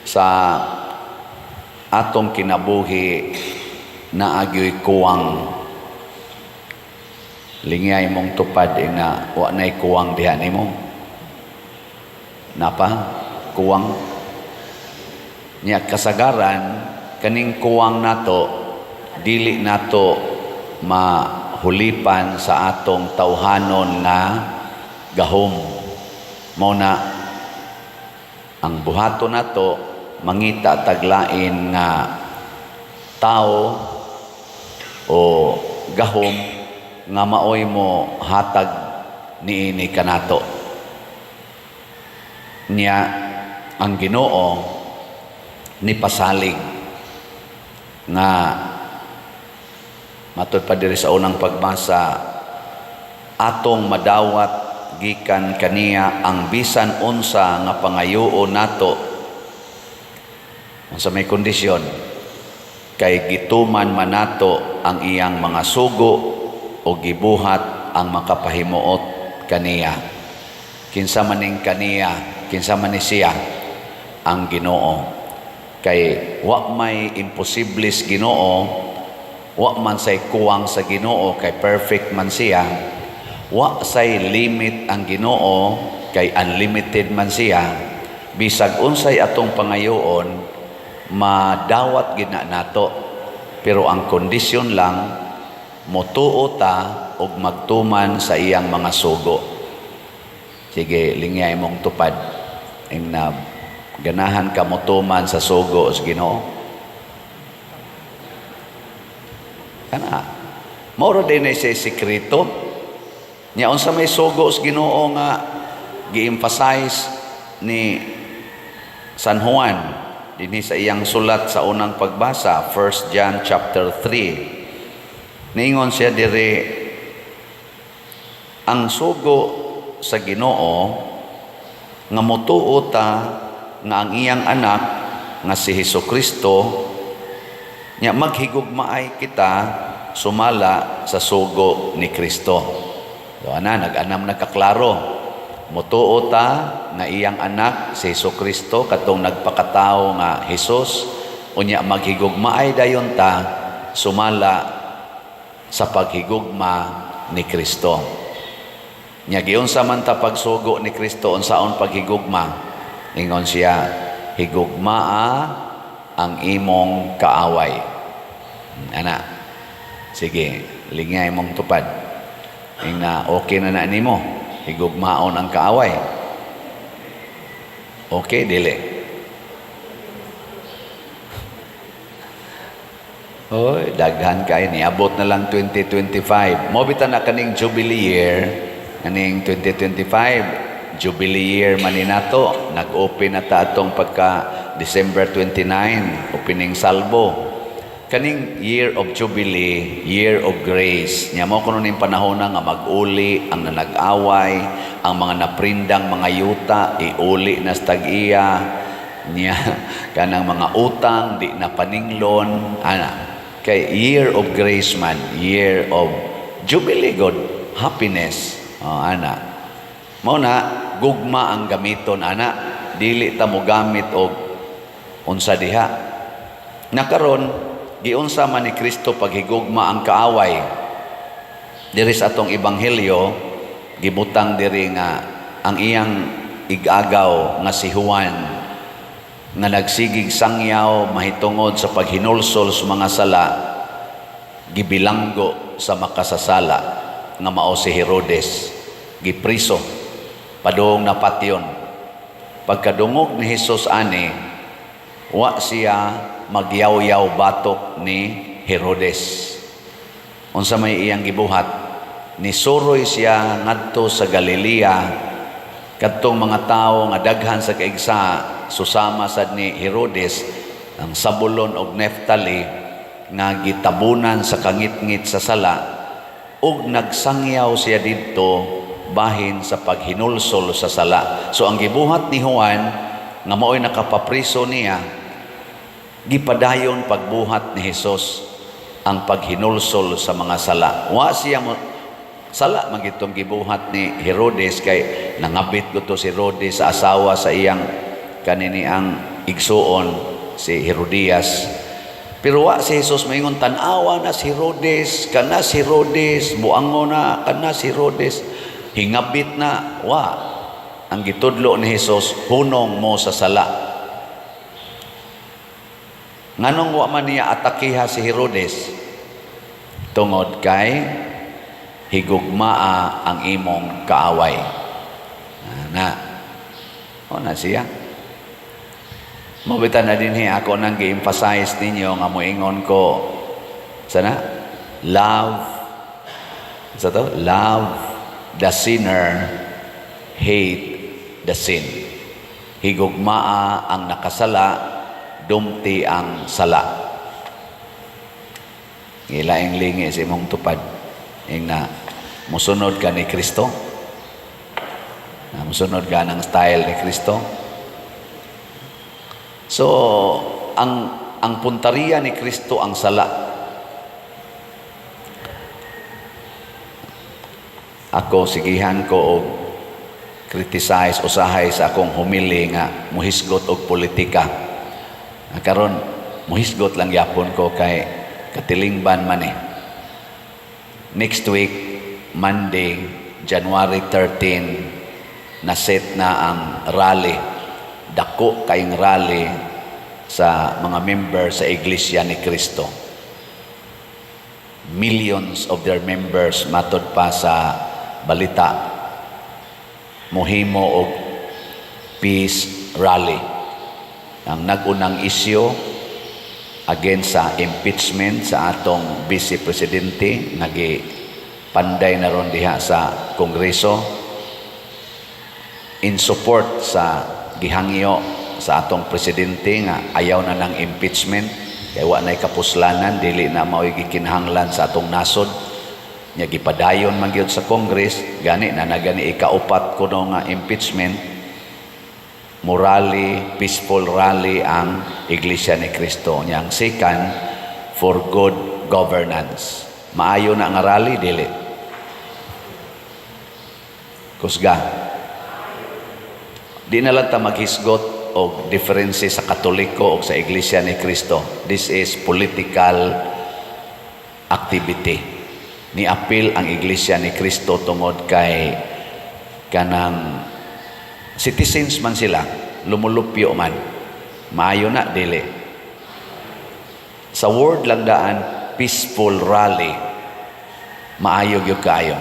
sa atong kinabuhi na agyo'y kuwang. Lingay mong tupad na wa na'y kuwang diha nimo. Napa? Kuwang. Niya kasagaran, kaning kuwang nato, dili nato mahulipan sa atong tawhanon nga gahom. Mao na ang buhato nato mangita taglain nga tao o gahom nga maoy mo hatag niini kanato. Niya ang Ginoo ni pasalig nga matud pa diri sa unang pagbasa, atong madawat gikan kaniya ang bisan unsa nga pangayoon nato sa may kondisyon, kay gituman man nato ang iyang mga sugo o gibuhat ang makapahimuot kaniya. Kinsa maning kaniya, kinsa man ni siya, ang Ginoo. Kay wa may imposibles Ginoo, wa man say kuwang sa Ginoo, kay perfect man siya. Wa say limit ang Ginoo, kay unlimited man siya. Bisag unsay atong pangayoon, madawat gid na nato. Pero ang kondisyon lang, motuo ta og magtuman sa iyang mga sugo. Sige, lingay mong tupad. Na ganahan ka motuman sa sugo sa Ginoo. Kana. Mao din ay sa sekreto. Nya unsa may sugo sa Ginoo nga gi-emphasize ni San Juan dinhi sa iyang sulat sa unang pagbasa, 1 John chapter 3. Ningon siya diri, ang sugo sa Ginoo nga motuo ta nga ang iyang anak nga si Hesukristo nya maghigugmaay kita sumala sa sugo ni Kristo. So nag-anam nagkaklaro. Motuo ta nga iyang anak si Hesukristo katong nagpakatao nga Hesus, unya maghigugmaay dayon ta sumala sa paghigugma ni Kristo. Nya giunsa man ta pagsugo ni Kristo, unsaon paghigugma? Ingon siya, higugmaa ang imong kaaway. Ana. Sige, lingay mong tupad. Ingna okay na nimo, higugmaon ang kaaway. Okay, dili. Oy, daghan kay niabot na lang 2025. Mo bitan na kaning Jubilee year, kaning 2025 Jubilee year man ni nato. Nag-open na ta atong pagka December 29, opening salvo. Kaning year of Jubilee, year of grace. Nya mo kuno ning panahon nga mag-uli ang nanag-away, ang mga naprindang mga yuta iuli na sa tag-iya. Nya kanang mga utang di na paninglon ana. Kay year of grace man, year of Jubilee God, happiness. Ana. Mao na gugma ang gamiton ana, dili ta mo gamit og unsa diha. Nakaron giunsa man ni Kristo paghigugma ang kaaway. Diri sa atong ebanghelyo gibutang diri nga ang iyang igagaw nga si Juan nga nagsigig sangyaw mahitungod sa paghinulsol sa mga sala, gibilanggo sa makasasala nga mao si Herodes, gipriso padung na patyon. Pagkadungog ni Hesus ani, wa siya magyaw-yaw batok ni Herodes. Unsa may iyang gibuhat, nisuroy siya ngadto sa Galilea kadtong mga tawo nga daghan sa kaigsa susama sad ni Herodes ang Zabulon ug Neftali nga gitabunan sa kangit-ngit sa sala, ug nagsangyaw siya didto bahin sa paghinulsol sa sala. So ang gibuhat ni Juan nga mao'y nakapapriso niya, gipadayon pagbuhat ni Hesus ang paghinulsol sa mga sala. Wa siya sala magitong gibuhat ni Herodes, kay nangabit ko to si Herodes sa asawa sa iyang kanini ang igsuon si Herodias. Pero wa si Jesus maingon, tan-awa na si Herodes, kana si Herodes, buango na, kana si Herodes, hingabit na, wa. Ang gitudlo ni Jesus, hunong mo sa sala. Nganong wa man niya atakiha si Herodes? Tungod kay higugmaa ang imong kaaway. O na siya. Mabitan na din ako nang gi-emphasize ninyo nga moingon ko sana love the sinner, hate the sin. Higugmaa ang nakasala, dumti ang sala. Ilaing lingi sa imong tupad na musunod ka ni Kristo, musunod ka ng style ni Kristo. So, ang puntariya ni Kristo ang sala. Ako, sigihan ko og criticize, usahay sa akong humili nga muhisgot og politika. Karon muhisgot lang yapon ko kay katilingban man eh. Next week, Monday, January 13, naset na ang rally. Dako kayong rally sa mga member sa Iglesia ni Cristo. Millions of their members matod pa sa balita mohimo og peace rally. Ang nagunang isyu against sa impeachment sa atong Vice Presidente nagi panday na ron diha sa Kongreso in support sa gihangyo sa atong presidente nga ayaw na ng impeachment kay wa nay kapuslanan, dili na mao'y gikinahanglan sa atong nasod. Nya gipadayon man gyud sa Congress gani na nagani ikaupat kuno nga impeachment. Morally, peaceful rally ang Iglesia ni Cristo. Yang second, for good governance. Maayo na nga rally, dili. Kusga. Di na lang ta maghisgot o diferensya sa Katoliko o sa Iglesia ni Cristo. This is political activity. Ni-appeal ang Iglesia ni Cristo tungod kay kanang citizens man sila, lumulupyo man. Maayo na, dili. Sa word lang daan, peaceful rally. Maayo gyud kayo.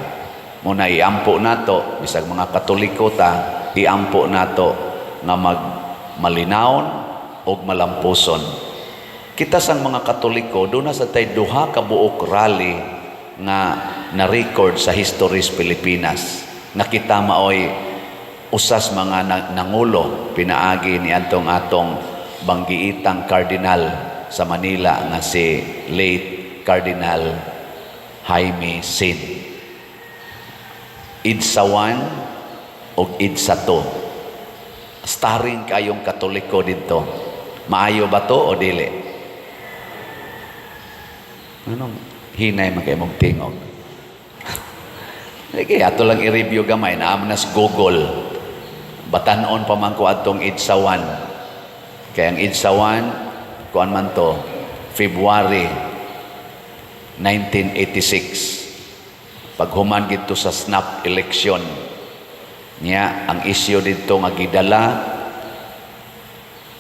Muna iampo nato, bisag mga Katoliko ta, iampo nato nga malinaon o malampuson. Kita sang mga Katoliko, doon na sa tay duha ka buok rally nga na-record sa history sa Pilipinas. Nakita maoy usas mga nangulo pinaagi ni atong banggiitang kardinal sa Manila nga si late Cardinal Jaime Sin. Idsa 1 o Idsa 2. Starring kayong Katoliko dito. Maayo ba to o dili? Anong hinay man kayo mong tingog? Sige, ato lang i-review gamay na amnas Google. Batanon pa man ko atong Idsa 1. Kaya ang Idsa 1, kuan man to, February 1986. Paghuman gito sa snap election niya, ang isyu dito nga gidala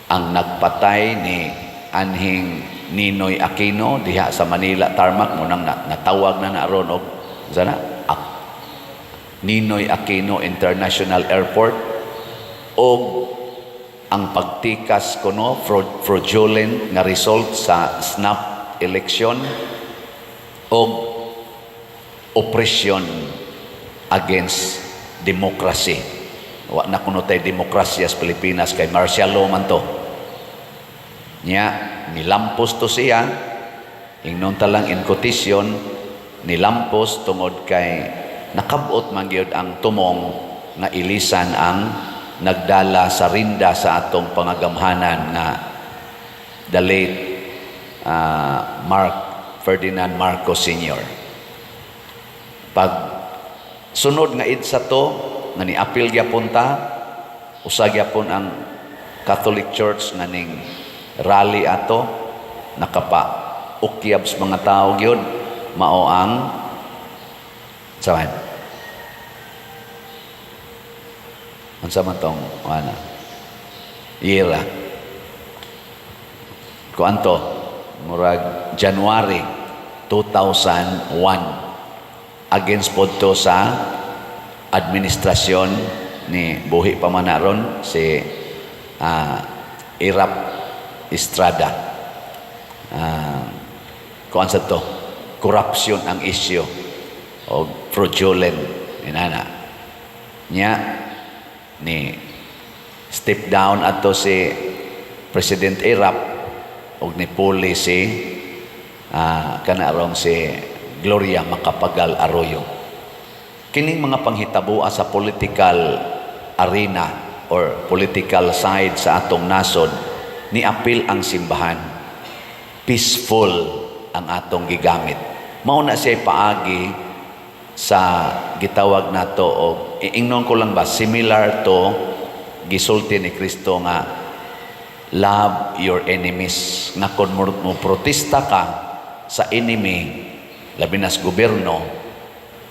ang nagpatay ni anhing Ninoy Aquino diha sa Manila tarmac mo nang natawag na naron og sana Ninoy Aquino International Airport o ang pagtikas kuno fraudulent nga result sa snap election o oppression against democracy. Wa na kuno tay demokrasya sa Pilipinas kay martial law man to. Nya nilampos to siya ingnon talang in quotation nilampos tungod kay nakabot man gyud ang tumong nga ilisan ang nagdala sa rinda sa atong pangagamhanan nga the late Ferdinand Marcos Sr. Pag sunod nga idsa to nga ni-appeal gyapon ta, usag gyapon ang Catholic Church nga ning rally ato nakapa ukyab sa mga tao gyud mao ang saman unsa man tong ana ira kuanto murag January 2001 against podto sa administrasyon ni buhi pa man naron si Irap Estrada. Kuan sa to corruption ang issue o fraudulent inana nya ni step down ato si President Irap og ni puli si kanarong si Gloria Macapagal Arroyo. Kining mga panghitabo sa political arena or political side sa atong nasod ni apil ang simbahan. Peaceful ang atong gigamit. Mao na siya paagi sa gitawag nato og ingnon ko lang ba similar to gisulti ni Kristo nga love your enemies, nga kung mo protesta ka sa enemy labi na sa gobyerno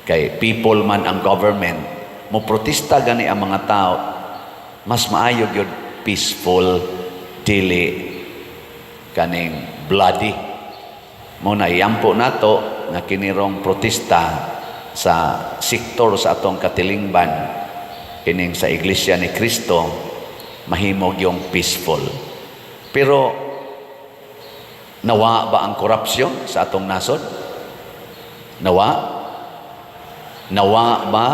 kay people man ang government mo protesta gani ang mga tao mas maayo gyud peaceful dili kaning bloody mo na iyampo nato nga kinirong protesta sa sektor sa atong katilingban kining sa iglesia ni Kristo mahimog yung peaceful. Pero nawa ba ang korupsyon sa atong nasod? Nawa ba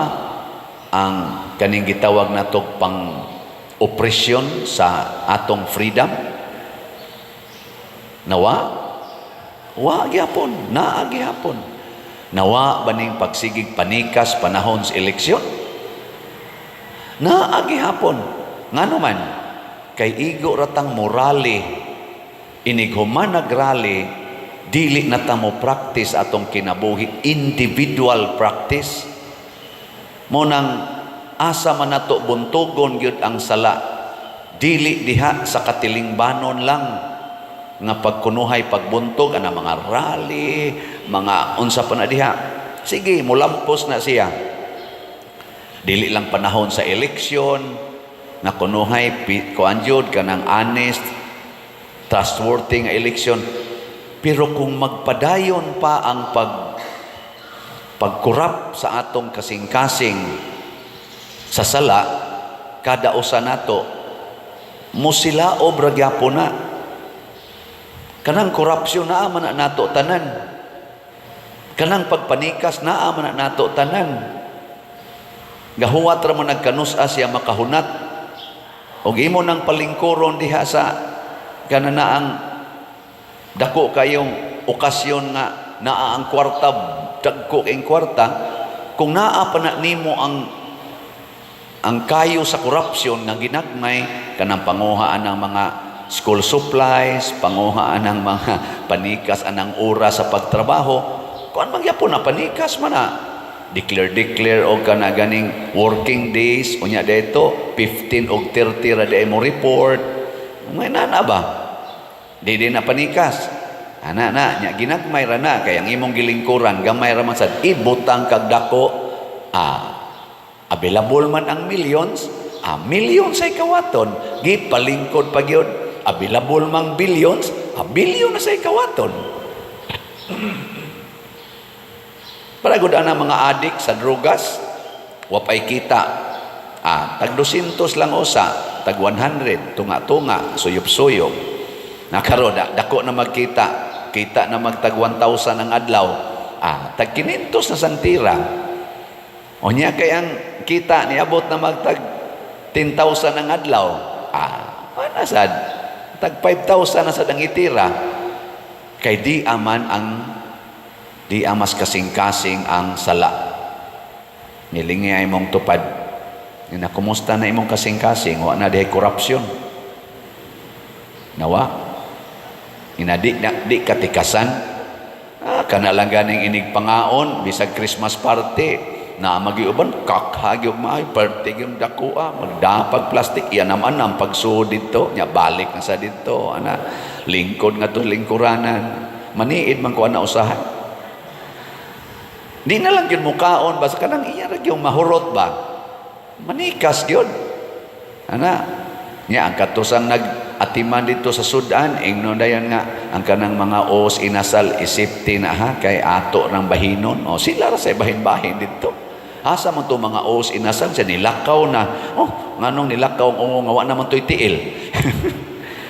ang kaning gitawag natog pang opresyon sa atong freedom? Wa gyapon, naa gyapon. Nawa ba ning pagsigig panikas panahon sa eleksyon? Naa gyapon. Ngano man kay igo ratang morale inighuman nagrally dili na ta mo practice atong kinabuhi individual practice mo nang asa man nato buntugon gyud ang sala dili diha sa katilingbanon lang nga pagkunuhay pagbuntog ana mga rally mga unsa pa na diha sige mulampos na siya dili lang panahon sa eleksyon na kunuhay kuan jud kanang honest trustworthy nga eleksyon pero kung magpadayon pa ang pagkurap sa atong kasing-kasing sa sala kada usa nato musila obra gyapon na kanang korupsyon naa man nato tanan kanang pagpanikas naa man nato tanan gahuwat ra mo nagkanus-a siya makahunat og imo nang palingkuron diha sa kananaang dako kayong okasyon nga naa ang kwarta dagko kayong kwarta kung naa pa na nimo ang kayo sa korupsyon nga ginagmay kanang panguhaan ng mga school supplies panguhaan ng mga panikas anang oras sa pagtrabaho kuan magyapon na panikas man na declare o kana ganing working days unya dito 15 og 30 ra day mo report may nana ba di na panikas ana na nya ginagmay ra na kay ang imong gilingkuran gamay ra man sad ibutang kag dako available man ang millions millions ay kawaton gipalingkod pa gyud available mang billions billion na say kawaton para gud ana mga adik sa drugas wapay kita tag 200 lang usa tag 100 tunga-tunga suyop-suyop nakaron dako na magkita kita na magtag 1,000 ang adlaw tag 500 na santira unya kay ang kita niabot na magtag 10,000 ang adlaw ana sad tag 5,000 na sad ang itira kay di amas kasing-kasing ang sala nilingi ay mong tupad na kumusta na imong kasing-kasing wa na dihay korupsyon nawa di katikasan kana lang ganing inig pangaon bisag Christmas party na magiuban kakhag yung maay pertig yung dakua magdapag plastic yan naman ang pagsuod dito nya balik na sa dito ana lingkod nga to lingkuranan maniid man ko ana usahan di na lang yun mukaon basta kanang iya ra yung mahurot ba manikas yun ana nya ang katusang nag-atiman dito sa Sudan ingnon dayan nga ang kanang mga os inasal isipti na ha kay ato ng bahinon o sila ra sa bahin-bahin dito asa man to mga os inasal sa nilakaw na nganong nilakaw ang ngawa naman to'y tiil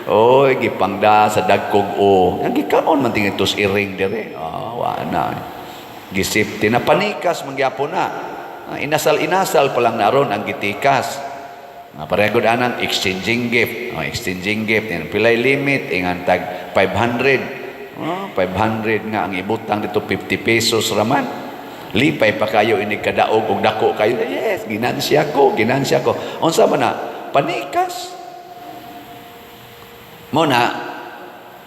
oy gipangda sa dagkog o nagikaon man tingin tos iring dire wa na gisipti na panikas mangyapon na inasal pa lang naron ang gitikas paregod anang exchanging gift exchanging gift yan pilay limit ingan tag 500 500 nga ang ibutang dito 50 pesos raman lipay pa kayo ini kadaog og dako kayo yes ginansya ko unsa man na panikas mo na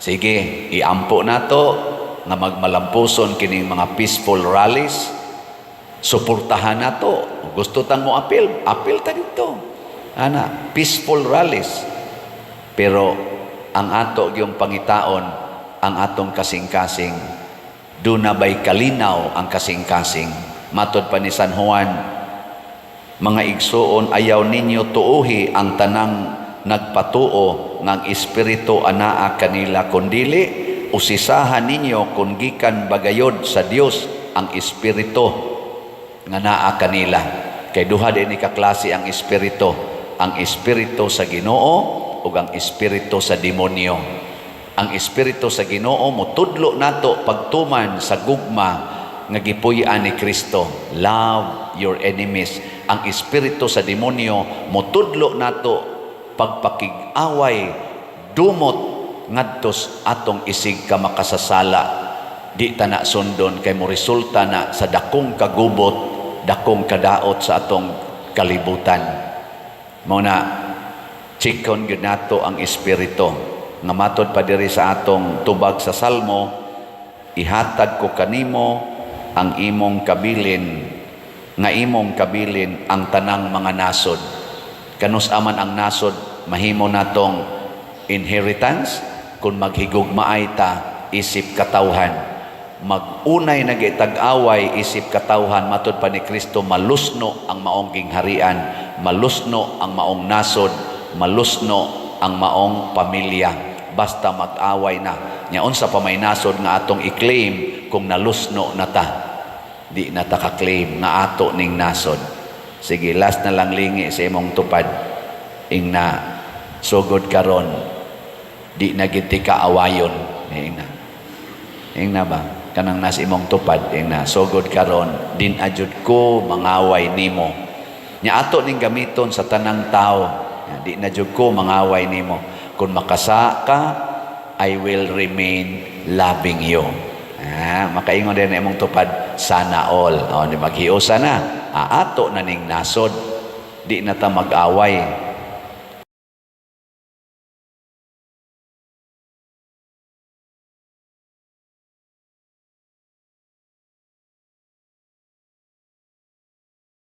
sige iampo nato nga magmalampuson kining mga peaceful rallies suportahan nato gusto tang mo apil ta dito ana peaceful rallies pero ang ato yung pangitaon ang atong kasing-kasing do na bay kalinaw ang kasing-kasing matod pa ni San Juan mga igsoon ayaw ninyo tuuhi ang tanang nagpatuo ng espiritu anaa kanila kundili usisahan ninyo kung gikan bagayod sa Dios ang espiritu nga naa kanila kay duha din ni kaklase ang espiritu sa Ginoo ug ang espiritu sa demonyo. Ang espiritu sa Ginoo motudlo nato pagtuman sa gugma nga gipuy-an ni Kristo. Love your enemies. Ang espiritu sa demonyo motudlo nato pagpakig-away dumot ngadtos atong isig ka makasasala. Di ta na sundon kay mo resulta na sa dakong kagubot, dakong kadaot sa atong kalibutan. Muna, chikon yun nato ang espiritu. Nga matod pa diri sa atong tubag sa Salmo, ihatag ko kanimo ang imong kabilin, nga imong kabilin ang tanang mga nasod. Kanus aman ang nasod, mahimo natong inheritance, kung maghigugmaay ta, isip katawhan. Magunay nagitag-away, isip katawhan, matod pa ni Kristo, malusno ang maong gingharian, malusno ang maong nasod, malusno ang maong pamilya basta mag-away na nya unsa pa may nasod nga atong i-claim kung nalusno na ta di na ta ka-claim nga ato ning nasod. Sige last na lang lingi sa imong tupad ingna sugod karon di na gid ti kaawayon ingna ba kanang nas imong tupad ingna sugod karon din ajud ko mangaway nimo nya ato ning gamiton sa tanang tao di na jud ko mangaway nimo kung makasa ka I will remain loving you makaingon din na imong tupad sana all di maghiusa na ato na ning nasod di na ta mag-away